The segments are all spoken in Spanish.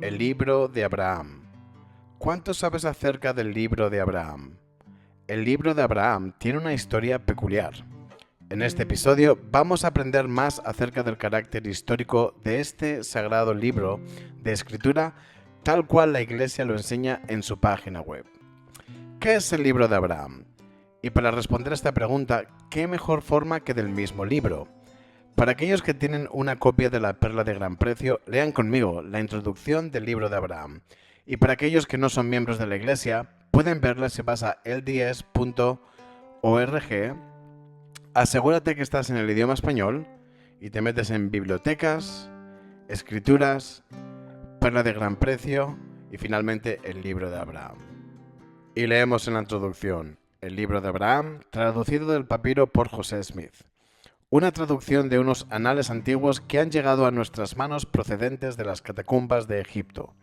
El libro de Abraham. ¿Cuánto sabes acerca del libro de Abraham? El libro de Abraham tiene una historia peculiar. En este episodio vamos a aprender más acerca del carácter histórico de este sagrado libro de escritura, tal cual la Iglesia lo enseña en su página web. ¿Qué es el libro de Abraham? Y para responder a esta pregunta, ¿qué mejor forma que del mismo libro? Para aquellos que tienen una copia de la Perla de Gran Precio, lean conmigo la introducción del libro de Abraham. Y para aquellos que no son miembros de la Iglesia, pueden verla si vas a lds.org. Asegúrate que estás en el idioma español y te metes en bibliotecas, escrituras, Perla de Gran Precio y finalmente el libro de Abraham. Y leemos en la introducción el libro de Abraham, traducido del papiro por José Smith. Una traducción de unos anales antiguos que han llegado a nuestras manos procedentes de las catacumbas de Egipto.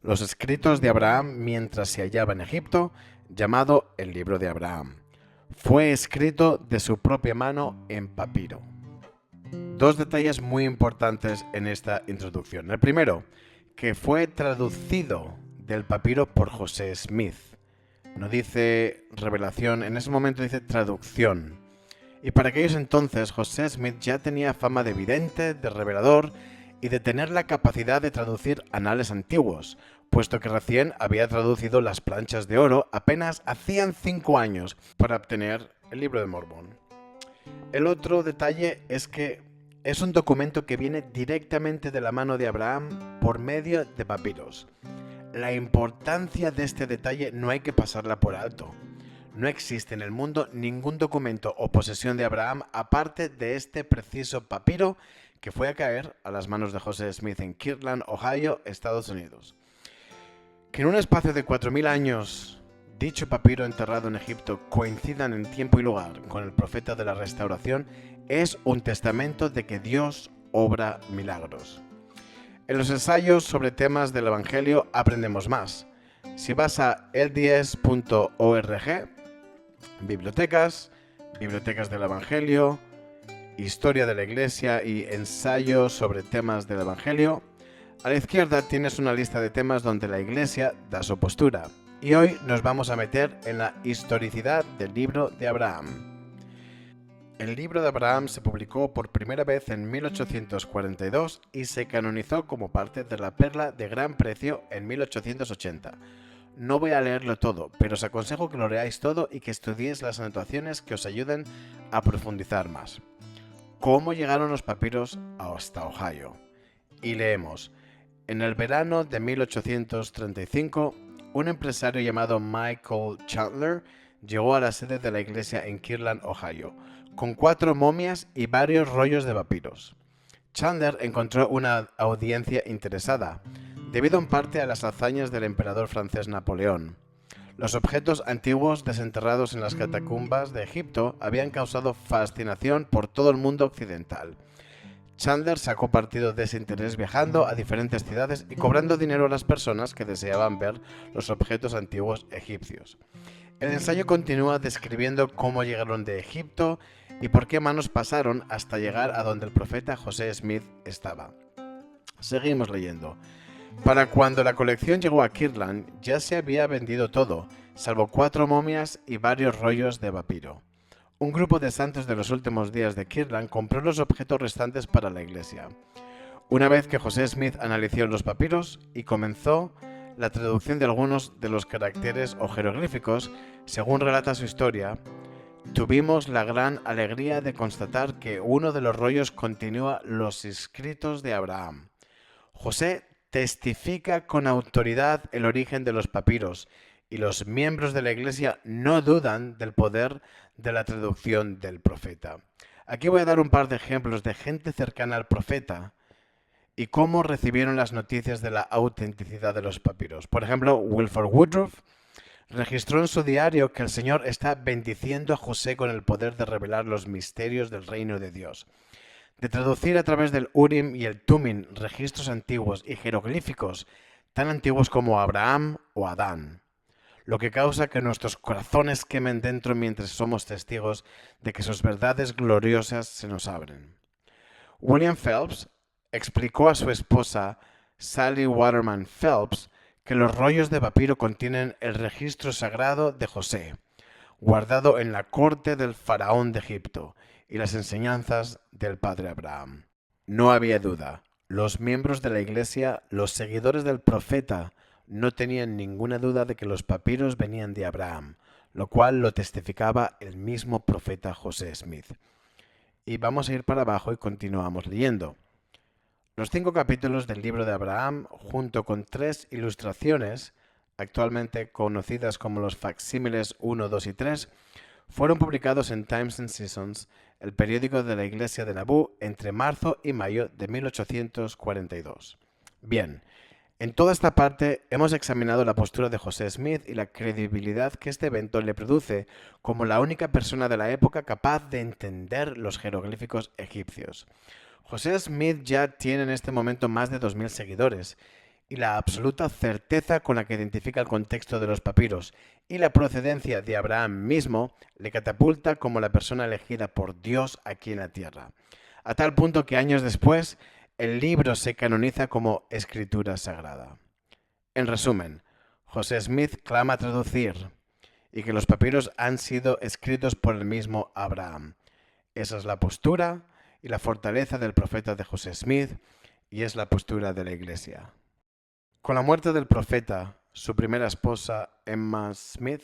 Los escritos de Abraham mientras se hallaba en Egipto, llamado el libro de Abraham. Fue escrito de su propia mano en papiro. Dos detalles muy importantes en esta introducción. El primero, que fue traducido del papiro por José Smith. No dice revelación, en ese momento dice traducción. Y para aquellos entonces, José Smith ya tenía fama de vidente, de revelador y de tener la capacidad de traducir anales antiguos, puesto que recién había traducido las planchas de oro apenas hacían 5 años para obtener el libro de Mormón. El otro detalle es que es un documento que viene directamente de la mano de Abraham por medio de papiros. La importancia de este detalle no hay que pasarla por alto. No existe en el mundo ningún documento o posesión de Abraham aparte de este preciso papiro que fue a caer a las manos de José Smith en Kirtland, Ohio, Estados Unidos. Que en un espacio de 4.000 años dicho papiro enterrado en Egipto coincidan en tiempo y lugar con el profeta de la restauración es un testamento de que Dios obra milagros. En los ensayos sobre temas del Evangelio aprendemos más. Si vas a lds.org, bibliotecas del Evangelio, historia de la Iglesia y ensayos sobre temas del Evangelio. A la izquierda tienes una lista de temas donde la Iglesia da su postura. Y hoy nos vamos a meter en la historicidad del libro de Abraham. El libro de Abraham se publicó por primera vez en 1842 y se canonizó como parte de la Perla de Gran Precio en 1880. No voy a leerlo todo, pero os aconsejo que lo leáis todo y que estudiéis las anotaciones que os ayuden a profundizar más. ¿Cómo llegaron los papiros hasta Ohio? Y leemos: en el verano de 1835, un empresario llamado Michael Chandler llegó a la sede de la iglesia en Kirtland, Ohio, con 4 momias y varios rollos de papiros. Chandler encontró una audiencia interesada, debido en parte a las hazañas del emperador francés Napoleón. Los objetos antiguos desenterrados en las catacumbas de Egipto habían causado fascinación por todo el mundo occidental. Chandler sacó partido de ese interés viajando a diferentes ciudades y cobrando dinero a las personas que deseaban ver los objetos antiguos egipcios. El ensayo continúa describiendo cómo llegaron de Egipto y por qué manos pasaron hasta llegar a donde el profeta José Smith estaba. Seguimos leyendo. Para cuando la colección llegó a Kirtland, ya se había vendido todo, salvo 4 momias y varios rollos de papiro. Un grupo de santos de los últimos días de Kirtland compró los objetos restantes para la iglesia. Una vez que José Smith analizó los papiros y comenzó la traducción de algunos de los caracteres o jeroglíficos, según relata su historia, tuvimos la gran alegría de constatar que uno de los rollos continúa los escritos de Abraham. José testifica con autoridad el origen de los papiros y los miembros de la iglesia no dudan del poder de la traducción del profeta. Aquí voy a dar un par de ejemplos de gente cercana al profeta y cómo recibieron las noticias de la autenticidad de los papiros. Por ejemplo, Wilford Woodruff registró en su diario que el Señor está bendiciendo a José con el poder de revelar los misterios del reino de Dios, de traducir a través del Urim y el Tumim registros antiguos y jeroglíficos tan antiguos como Abraham o Adán, lo que causa que nuestros corazones quemen dentro mientras somos testigos de que sus verdades gloriosas se nos abren. William Phelps explicó a su esposa Sally Waterman Phelps que los rollos de papiro contienen el registro sagrado de José, guardado en la corte del faraón de Egipto, y las enseñanzas del padre Abraham. No había duda. Los miembros de la iglesia, los seguidores del profeta, no tenían ninguna duda de que los papiros venían de Abraham, lo cual lo testificaba el mismo profeta José Smith. Y vamos a ir para abajo y continuamos leyendo. Los 5 capítulos del libro de Abraham, junto con 3 ilustraciones, actualmente conocidas como los facsímiles 1, 2 y 3, fueron publicados en Times and Seasons, el periódico de la iglesia de Nauvoo, entre marzo y mayo de 1842. Bien, en toda esta parte hemos examinado la postura de José Smith y la credibilidad que este evento le produce como la única persona de la época capaz de entender los jeroglíficos egipcios. José Smith ya tiene en este momento más de 2.000 seguidores, y la absoluta certeza con la que identifica el contexto de los papiros y la procedencia de Abraham mismo le catapulta como la persona elegida por Dios aquí en la tierra, a tal punto que años después el libro se canoniza como escritura sagrada. En resumen, José Smith clama traducir y que los papiros han sido escritos por el mismo Abraham. Esa es la postura y la fortaleza del profeta de José Smith, y es la postura de la iglesia. Con la muerte del profeta, su primera esposa, Emma Smith,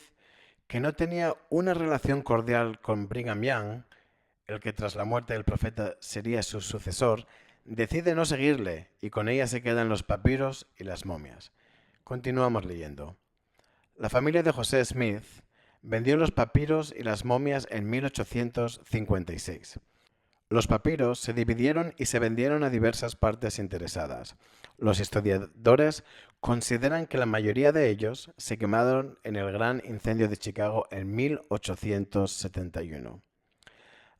que no tenía una relación cordial con Brigham Young, el que tras la muerte del profeta sería su sucesor, decide no seguirle y con ella se quedan los papiros y las momias. Continuamos leyendo. La familia de José Smith vendió los papiros y las momias en 1856. Los papiros se dividieron y se vendieron a diversas partes interesadas. Los historiadores consideran que la mayoría de ellos se quemaron en el gran incendio de Chicago en 1871.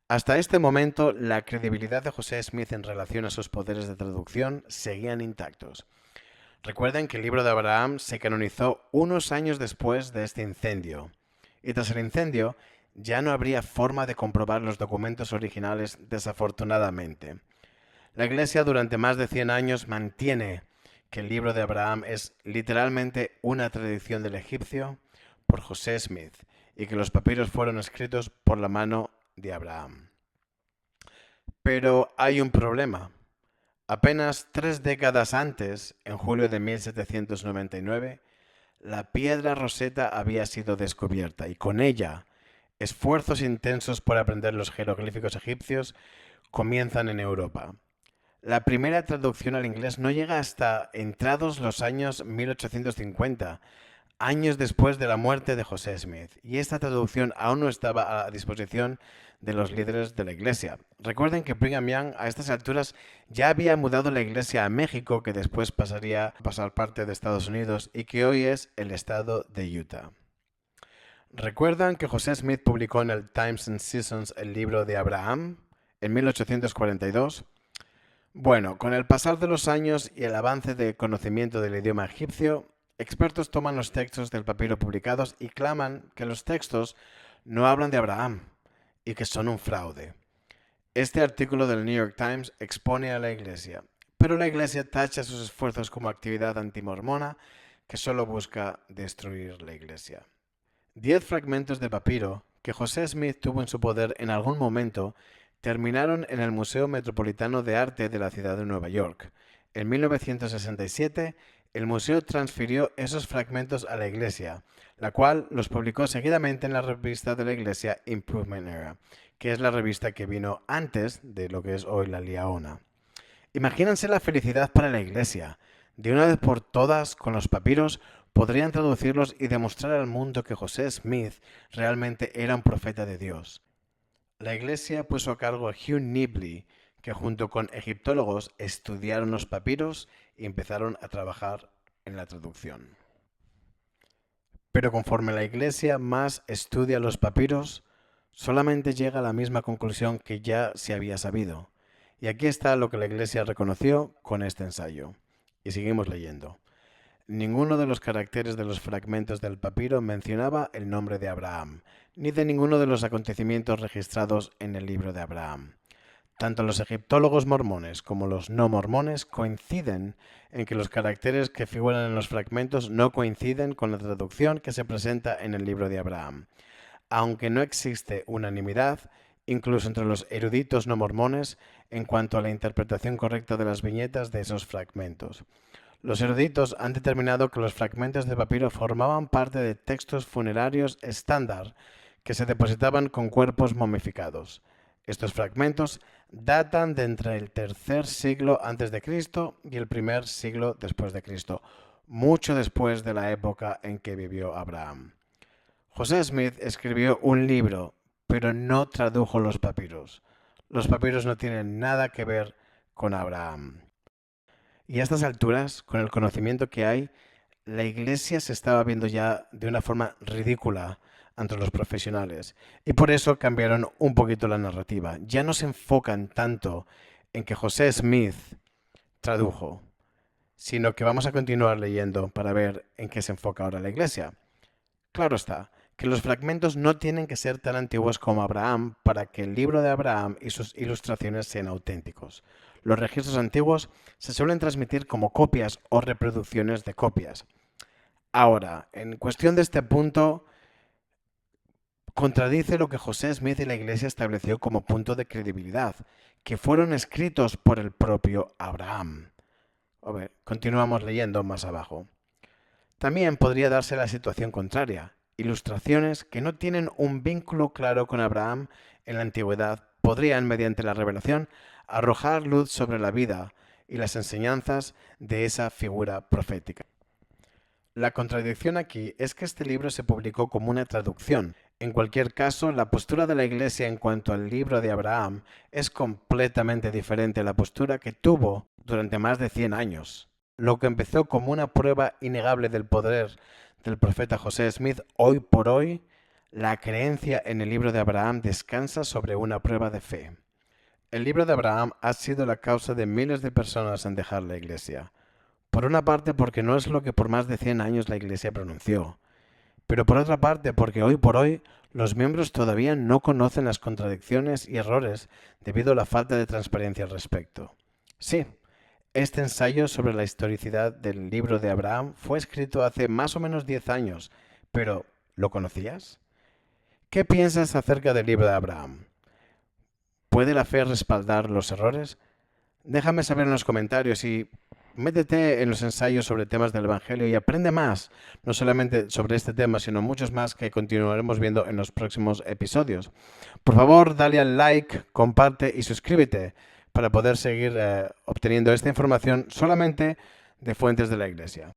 Hasta este momento, la credibilidad de José Smith en relación a sus poderes de traducción seguían intactos. Recuerden que el libro de Abraham se canonizó unos años después de este incendio, y tras el incendio ya no habría forma de comprobar los documentos originales, desafortunadamente. La Iglesia durante más de 100 años mantiene que el libro de Abraham es literalmente una tradición del egipcio por José Smith y que los papiros fueron escritos por la mano de Abraham. Pero hay un problema. Apenas 3 décadas antes, en julio de 1799, la piedra Rosetta había sido descubierta y con ella esfuerzos intensos por aprender los jeroglíficos egipcios comienzan en Europa. La primera traducción al inglés no llega hasta entrados los años 1850, años después de la muerte de José Smith, y esta traducción aún no estaba a disposición de los líderes de la iglesia. Recuerden que Brigham Young a estas alturas ya había mudado la iglesia a México, que después pasaría a pasar parte de Estados Unidos y que hoy es el estado de Utah. ¿Recuerdan que José Smith publicó en el Times and Seasons el libro de Abraham en 1842? Bueno, con el pasar de los años y el avance de conocimiento del idioma egipcio, expertos toman los textos del papiro publicados y claman que los textos no hablan de Abraham y que son un fraude. Este artículo del New York Times expone a la Iglesia, pero la Iglesia tacha sus esfuerzos como actividad antimormona que solo busca destruir la Iglesia. 10 fragmentos de papiro que José Smith tuvo en su poder en algún momento terminaron en el Museo Metropolitano de Arte de la ciudad de Nueva York. En 1967, el museo transfirió esos fragmentos a la Iglesia, la cual los publicó seguidamente en la revista de la Iglesia Improvement Era, que es la revista que vino antes de lo que es hoy la Liaona. Imagínense la felicidad para la Iglesia. De una vez por todas, con los papiros, podrían traducirlos y demostrar al mundo que José Smith realmente era un profeta de Dios. La Iglesia puso a cargo a Hugh Nibley, que junto con egiptólogos estudiaron los papiros y empezaron a trabajar en la traducción. Pero conforme la Iglesia más estudia los papiros, solamente llega a la misma conclusión que ya se había sabido. Y aquí está lo que la Iglesia reconoció con este ensayo. Y seguimos leyendo. Ninguno de los caracteres de los fragmentos del papiro mencionaba el nombre de Abraham, ni de ninguno de los acontecimientos registrados en el libro de Abraham. Tanto los egiptólogos mormones como los no mormones coinciden en que los caracteres que figuran en los fragmentos no coinciden con la traducción que se presenta en el libro de Abraham, aunque no existe unanimidad, incluso entre los eruditos no mormones, en cuanto a la interpretación correcta de las viñetas de esos fragmentos. Los eruditos han determinado que los fragmentos de papiro formaban parte de textos funerarios estándar que se depositaban con cuerpos momificados. Estos fragmentos datan de entre el tercer siglo antes de Cristo y el primer siglo después de Cristo, mucho después de la época en que vivió Abraham. José Smith escribió un libro, pero no tradujo los papiros. Los papiros no tienen nada que ver con Abraham. Y a estas alturas, con el conocimiento que hay, la Iglesia se estaba viendo ya de una forma ridícula entre los profesionales. Y por eso cambiaron un poquito la narrativa. Ya no se enfocan tanto en que José Smith tradujo, sino que vamos a continuar leyendo para ver en qué se enfoca ahora la Iglesia. Claro está, que los fragmentos no tienen que ser tan antiguos como Abraham para que el libro de Abraham y sus ilustraciones sean auténticos. Los registros antiguos se suelen transmitir como copias o reproducciones de copias. Ahora, en cuestión de este punto, contradice lo que José Smith y la Iglesia estableció como punto de credibilidad, que fueron escritos por el propio Abraham. A ver, continuamos leyendo más abajo. También podría darse la situación contraria. Ilustraciones que no tienen un vínculo claro con Abraham en la antigüedad podrían, mediante la revelación, arrojar luz sobre la vida y las enseñanzas de esa figura profética. La contradicción aquí es que este libro se publicó como una traducción. En cualquier caso, la postura de la Iglesia en cuanto al libro de Abraham es completamente diferente a la postura que tuvo durante más de 100 años. Lo que empezó como una prueba innegable del poder del profeta José Smith, hoy por hoy, la creencia en el libro de Abraham descansa sobre una prueba de fe. El libro de Abraham ha sido la causa de miles de personas en dejar la Iglesia. Por una parte porque no es lo que por más de 100 años la Iglesia pronunció, pero por otra parte porque hoy por hoy los miembros todavía no conocen las contradicciones y errores debido a la falta de transparencia al respecto. Sí, este ensayo sobre la historicidad del libro de Abraham fue escrito hace más o menos 10 años, pero ¿lo conocías? ¿Qué piensas acerca del libro de Abraham? ¿Puede la fe respaldar los errores? Déjame saber en los comentarios y métete en los ensayos sobre temas del Evangelio y aprende más, no solamente sobre este tema, sino muchos más que continuaremos viendo en los próximos episodios. Por favor, dale al like, comparte y suscríbete para poder seguir obteniendo esta información solamente de fuentes de la Iglesia.